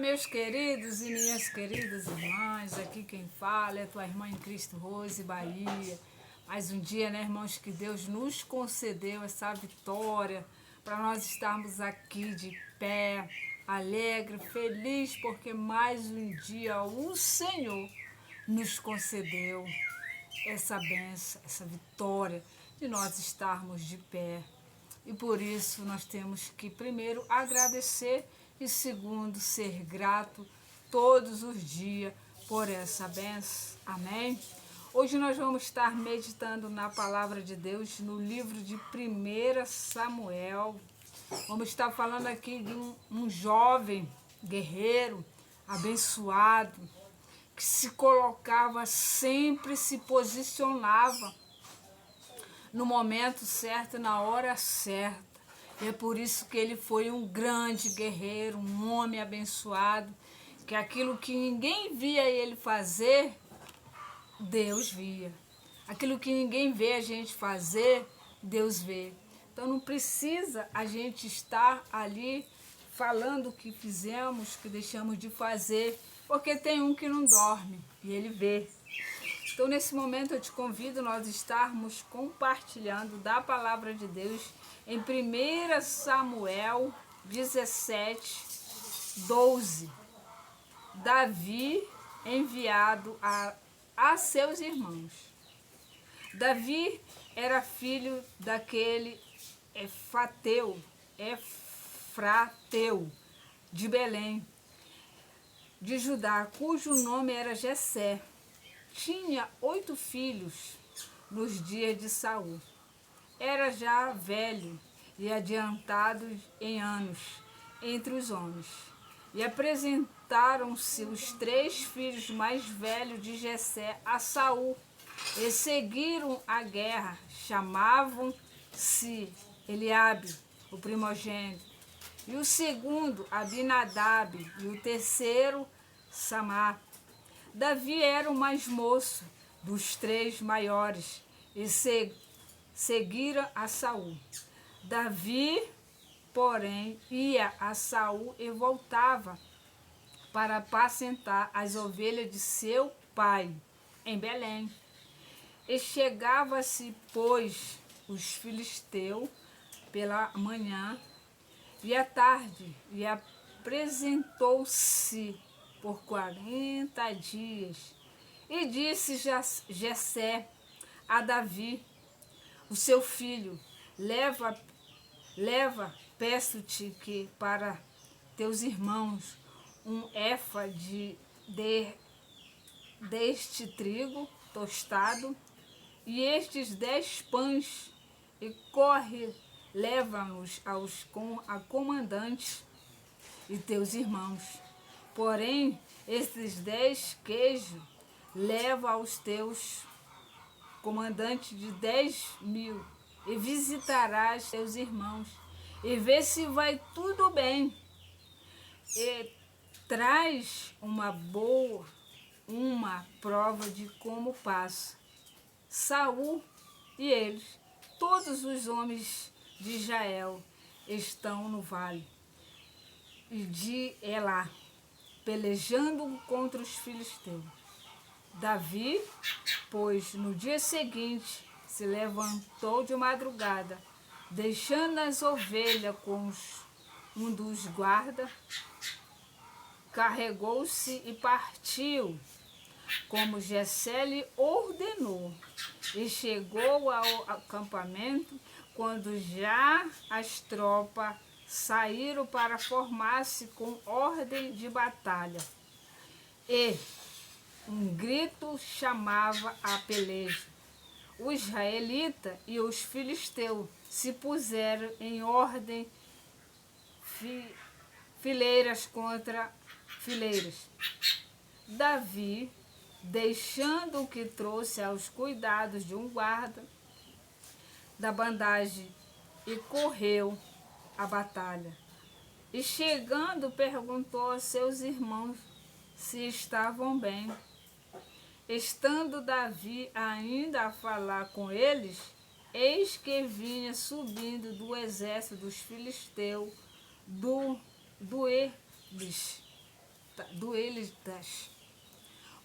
meus queridos e minhas queridas irmãs, aqui quem fala é tua irmã em Cristo, Rose Bahia. Mais um dia, né, irmãos, que Deus nos concedeu essa vitória para nós estarmos aqui de pé, alegre, feliz, porque mais um dia o Senhor nos concedeu essa bênção, essa vitória de nós estarmos de pé. E por isso nós temos que primeiro agradecer e segundo ser grato todos os dias por essa bênção. Amém? Hoje nós vamos estar meditando na palavra de Deus no livro de 1 Samuel. Vamos estar falando aqui de um jovem guerreiro abençoado que se colocava, sempre se posicionava no momento certo, na hora certa. E é por isso que ele foi um grande guerreiro, um homem abençoado, que aquilo que ninguém via ele fazer, Deus via. Aquilo que ninguém vê a gente fazer, Deus vê. Então não precisa a gente estar ali falando o que fizemos, que deixamos de fazer, porque tem um que não dorme e ele vê. Então, nesse momento, eu te convido a nós estarmos compartilhando da palavra de Deus em 1 Samuel 17, 12. Davi enviado a seus irmãos. Davi era filho daquele Efrateu de Belém, de Judá, cujo nome era Jessé. Tinha 8 filhos nos dias de Saul. Era já velho e adiantado em anos entre os homens. E apresentaram-se os 3 filhos mais velhos de Jessé a Saul e seguiram a guerra. Chamavam-se Eliabe, o primogênito, e o segundo Abinadab, e o terceiro Samar. Davi era o mais moço dos 3 maiores e seguiram a Saul. Davi, porém, ia a Saul e voltava para apacentar as ovelhas de seu pai em Belém. E chegava-se, pois, os filisteus pela manhã e à tarde, e apresentou-se por 40 dias. E disse Jessé a Davi, o seu filho: leva, peço-te que para teus irmãos um efa deste trigo tostado e estes 10 pães, e corre, leva-nos a comandantes e teus irmãos. Porém, esses 10 queijos leva aos teus comandantes de 10.000, e visitarás teus irmãos, e vê se vai tudo bem. E traz uma prova de como passa Saul e eles. Todos os homens de Israel estão no vale e de Elá, pelejando contra os filisteus. Davi, pois, no dia seguinte, se levantou de madrugada, deixando as ovelhas com um dos guardas, carregou-se e partiu, como Jessé lhe ordenou, e chegou ao acampamento quando já as tropas saíram para formar-se com ordem de batalha. E um grito chamava a peleja. Os israelitas e os filisteus se puseram em ordem, fileiras contra fileiras. Davi, deixando o que trouxe aos cuidados de um guarda da bandagem, e correu a batalha. E chegando, perguntou a seus irmãos se estavam bem. Estando Davi ainda a falar com eles, eis que vinha subindo do exército dos filisteus do Ebis, do Elitas,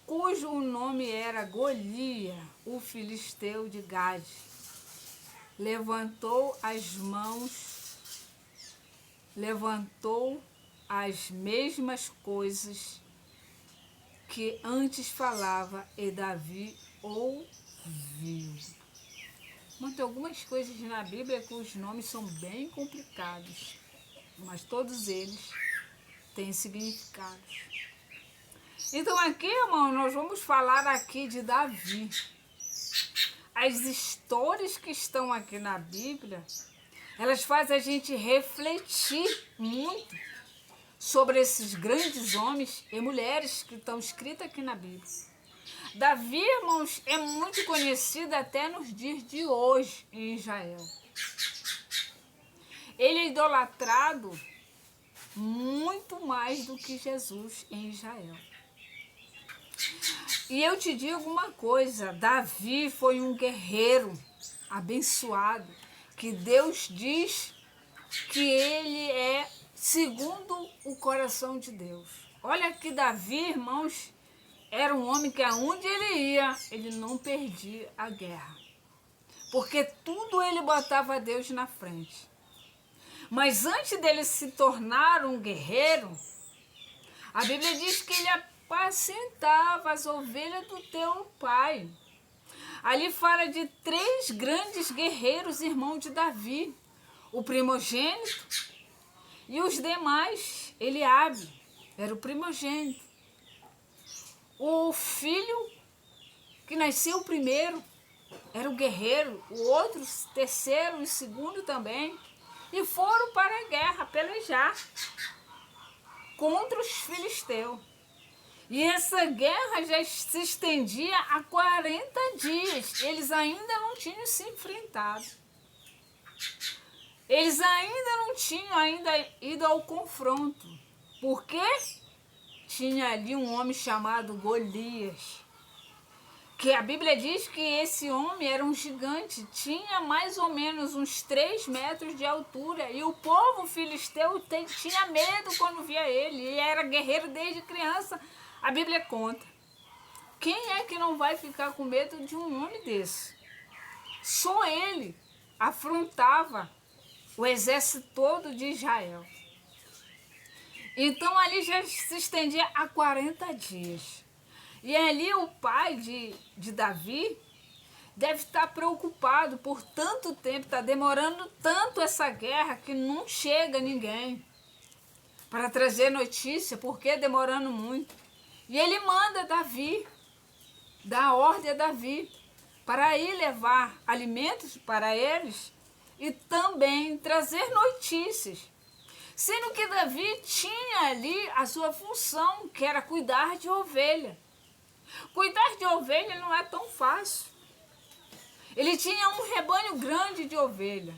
cujo nome era Golias, o filisteu de Gade, levantou as mesmas coisas que antes falava e Davi ouviu. Mas tem algumas coisas na Bíblia que os nomes são bem complicados, mas todos eles têm significados. Então aqui, irmão, nós vamos falar aqui de Davi. As histórias que estão aqui na Bíblia, elas fazem a gente refletir muito sobre esses grandes homens e mulheres que estão escritos aqui na Bíblia. Davi, irmãos, é muito conhecido até nos dias de hoje em Israel. Ele é idolatrado muito mais do que Jesus em Israel. E eu te digo uma coisa, Davi foi um guerreiro abençoado, que Deus diz que ele é segundo o coração de Deus. Olha que Davi, irmãos, era um homem que aonde ele ia, ele não perdia a guerra. Porque tudo ele botava Deus na frente. Mas antes dele se tornar um guerreiro, a Bíblia diz que ele apacentava as ovelhas do teu pai. Ali fala de 3 grandes guerreiros, irmãos de Davi. O primogênito e os demais. Eliabe era o primogênito. O filho que nasceu primeiro era o guerreiro. O outro, terceiro e segundo também. E foram para a guerra pelejar contra os filisteus. E essa guerra já se estendia há 40 dias. Eles ainda não tinham se enfrentado. Eles ainda não tinham ido ao confronto. Porque tinha ali um homem chamado Golias. Que a Bíblia diz que esse homem era um gigante. Tinha mais ou menos uns 3 metros de altura. E o povo filisteu tinha medo quando via ele. Ele era guerreiro desde criança. A Bíblia conta. Quem é que não vai ficar com medo de um homem desse? Só ele afrontava o exército todo de Israel. Então ali já se estendia há 40 dias. E ali o pai de Davi deve estar preocupado por tanto tempo, está demorando tanto essa guerra que não chega ninguém para trazer notícia, porque demorando muito. E ele manda Davi, dá ordem a Davi, para ir levar alimentos para eles e também trazer notícias. Sendo que Davi tinha ali a sua função, que era cuidar de ovelha. Cuidar de ovelha não é tão fácil. Ele tinha um rebanho grande de ovelha.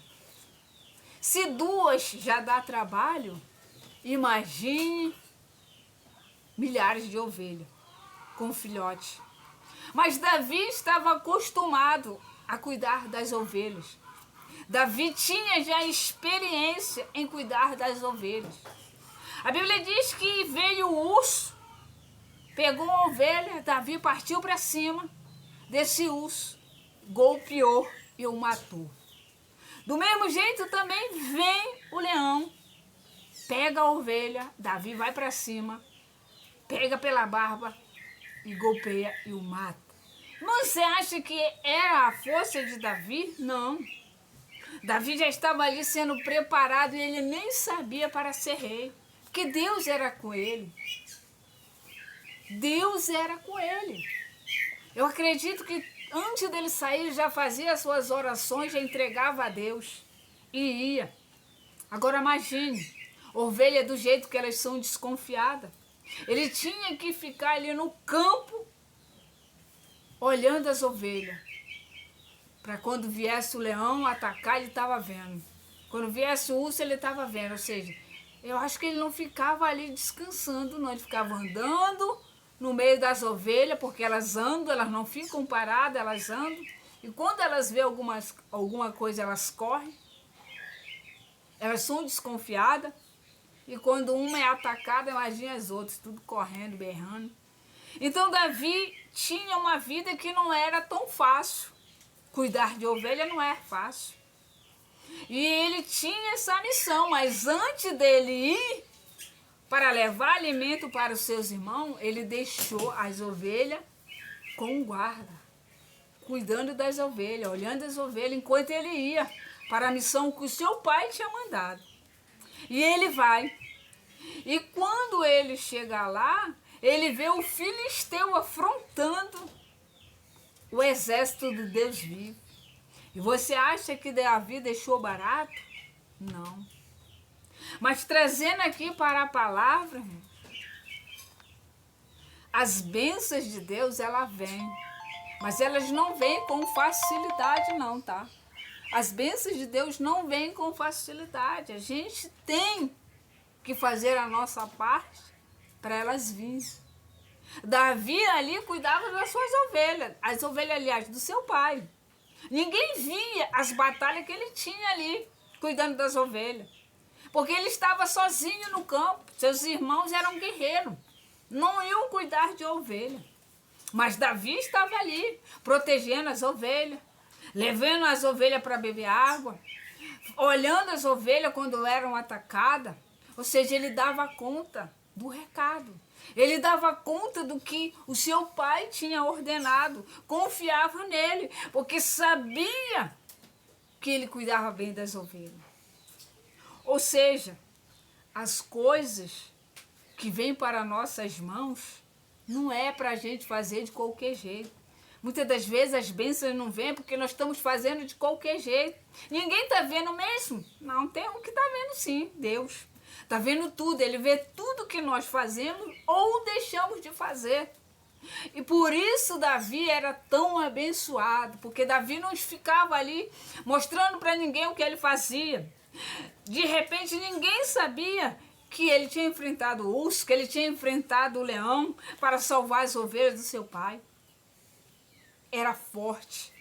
Se 2 já dá trabalho, imagine milhares de ovelhas com filhote. Mas Davi estava acostumado a cuidar das ovelhas. Davi tinha já experiência em cuidar das ovelhas. A Bíblia diz que veio o urso, pegou uma ovelha, Davi partiu para cima desse urso, golpeou e o matou. Do mesmo jeito também vem o leão, pega a ovelha, Davi vai para cima, pega pela barba e golpeia e o mata. Mas você acha que era a força de Davi? Não. Davi já estava ali sendo preparado e ele nem sabia para ser rei, porque Deus era com ele. Deus era com ele. Eu acredito que antes dele sair, já fazia as suas orações, já entregava a Deus e ia. Agora imagine, ovelha do jeito que elas são desconfiadas. Ele tinha que ficar ali no campo, olhando as ovelhas. Para quando viesse o leão atacar, ele estava vendo. Quando viesse o urso, ele estava vendo. Ou seja, eu acho que ele não ficava ali descansando, não. Ele ficava andando no meio das ovelhas, porque elas andam, elas não ficam paradas, elas andam. E quando elas vêem alguma coisa, elas correm. Elas são desconfiadas. E quando uma é atacada, imagina as outras, tudo correndo, berrando. Então Davi tinha uma vida que não era tão fácil. Cuidar de ovelha não é fácil. E ele tinha essa missão, mas antes dele ir para levar alimento para os seus irmãos, ele deixou as ovelhas com guarda, cuidando das ovelhas, olhando as ovelhas enquanto ele ia para a missão que o seu pai tinha mandado. E ele vai. E quando ele chega lá, ele vê o filisteu afrontando o exército do Deus vivo. E você acha que Davi deixou barato? Não. Mas trazendo aqui para a palavra, as bênçãos de Deus, ela vem. Mas elas não vêm com facilidade não, tá? As bênçãos de Deus não vêm com facilidade. A gente tem que fazer a nossa parte para elas virem. Davi ali cuidava das suas ovelhas. As ovelhas, aliás, do seu pai. Ninguém via as batalhas que ele tinha ali, cuidando das ovelhas. Porque ele estava sozinho no campo. Seus irmãos eram guerreiros. Não iam cuidar de ovelha. Mas Davi estava ali, protegendo as ovelhas, levando as ovelhas para beber água, olhando as ovelhas quando eram atacadas. Ou seja, ele dava conta do recado. Ele dava conta do que o seu pai tinha ordenado, confiava nele, porque sabia que ele cuidava bem das ovelhas. Ou seja, as coisas que vêm para nossas mãos não é para a gente fazer de qualquer jeito. Muitas das vezes as bênçãos não vêm porque nós estamos fazendo de qualquer jeito. Ninguém está vendo mesmo? Não, tem um que está vendo sim, Deus. Está vendo tudo, ele vê tudo que nós fazemos ou deixamos de fazer. E por isso Davi era tão abençoado, porque Davi não ficava ali mostrando para ninguém o que ele fazia. De repente ninguém sabia que ele tinha enfrentado o urso, que ele tinha enfrentado o leão para salvar as ovelhas do seu pai. Era forte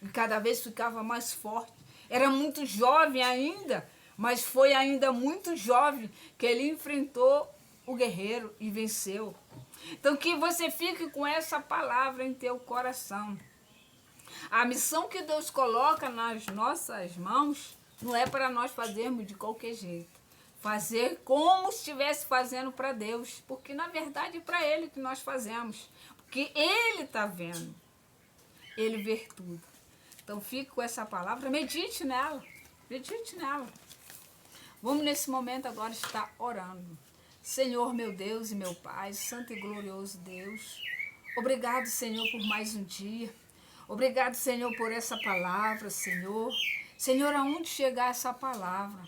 e cada vez ficava mais forte. Era muito jovem ainda, mas foi ainda muito jovem que ele enfrentou o guerreiro e venceu. Então que você fique com essa palavra em teu coração. A missão que Deus coloca nas nossas mãos não é para nós fazermos de qualquer jeito. Fazer como se estivesse fazendo para Deus, porque na verdade é para Ele que nós fazemos, porque Ele está vendo, Ele vê tudo. Então fique com essa palavra, medite nela, medite nela. Vamos nesse momento agora estar orando. Senhor, meu Deus e meu Pai, santo e glorioso Deus, obrigado, Senhor, por mais um dia. Obrigado, Senhor, por essa palavra, Senhor. Senhor, aonde chegar essa palavra,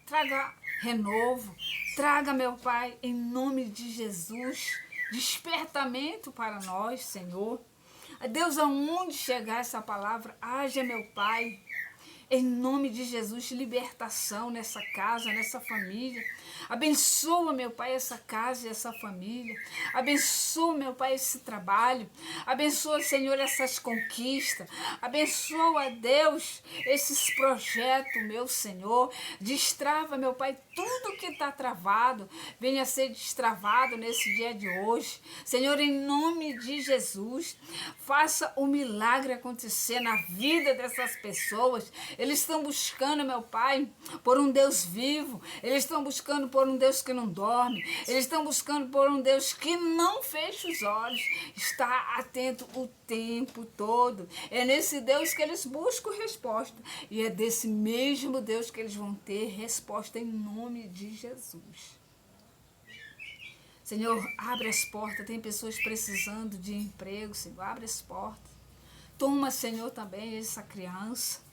traga renovo, traga, meu Pai, em nome de Jesus, despertamento para nós, Senhor. Deus, aonde chegar essa palavra, haja, meu Pai, em nome de Jesus, libertação nessa casa, nessa família. Abençoa, meu Pai, essa casa e essa família. Abençoa, meu Pai, esse trabalho. Abençoa, Senhor, essas conquistas. Abençoa, Deus, esses projetos, meu Senhor. Destrava, meu Pai, tudo que está travado. Venha ser destravado nesse dia de hoje. Senhor, em nome de Jesus, faça o milagre acontecer na vida dessas pessoas. Eles estão buscando, meu Pai, por um Deus vivo. Eles estão buscando por um Deus que não dorme. Eles estão buscando por um Deus que não fecha os olhos. Está atento o tempo todo. É nesse Deus que eles buscam resposta. E é desse mesmo Deus que eles vão ter resposta em nome de Jesus. Senhor, abre as portas. Tem pessoas precisando de emprego, Senhor. Abre as portas. Toma, Senhor, também essa criança.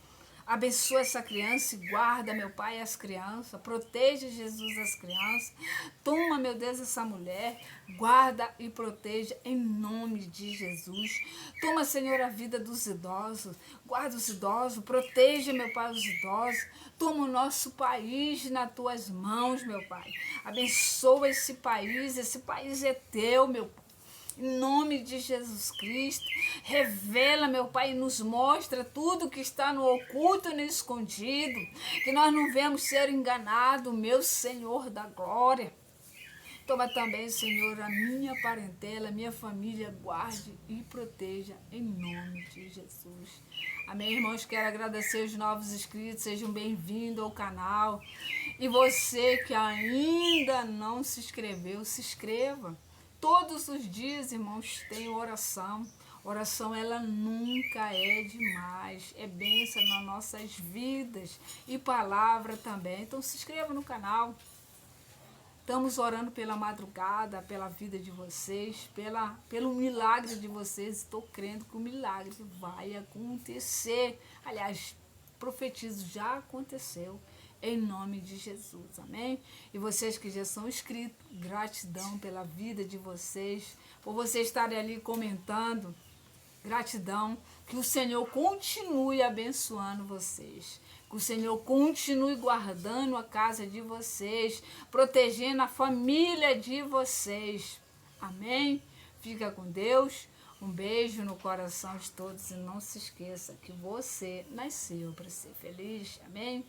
Abençoa essa criança e guarda, meu Pai, as crianças. Proteja, Jesus, as crianças. Toma, meu Deus, essa mulher. Guarda e proteja em nome de Jesus. Toma, Senhor, a vida dos idosos. Guarda os idosos. Proteja, meu Pai, os idosos. Toma o nosso país nas tuas mãos, meu Pai. Abençoa esse país. Esse país é teu, meu Pai. Em nome de Jesus Cristo, revela, meu Pai, e nos mostra tudo que está no oculto e no escondido, que nós não venhamos ser enganados, meu Senhor da glória. Toma também, Senhor, a minha parentela, a minha família, guarde e proteja em nome de Jesus. Amém, irmãos? Quero agradecer os novos inscritos, sejam bem-vindos ao canal. E você que ainda não se inscreveu, se inscreva. Todos os dias, irmãos, tem oração. Oração, ela nunca é demais. É bênção nas nossas vidas. E palavra também. Então, se inscreva no canal. Estamos orando pela madrugada, pela vida de vocês, pelo milagre de vocês. Estou crendo que o milagre vai acontecer. Aliás, profetizo, já aconteceu. Em nome de Jesus, amém? E vocês que já são inscritos, gratidão pela vida de vocês, por vocês estarem ali comentando, gratidão, que o Senhor continue abençoando vocês, que o Senhor continue guardando a casa de vocês, protegendo a família de vocês, amém? Fica com Deus, um beijo no coração de todos e não se esqueça que você nasceu para ser feliz, amém?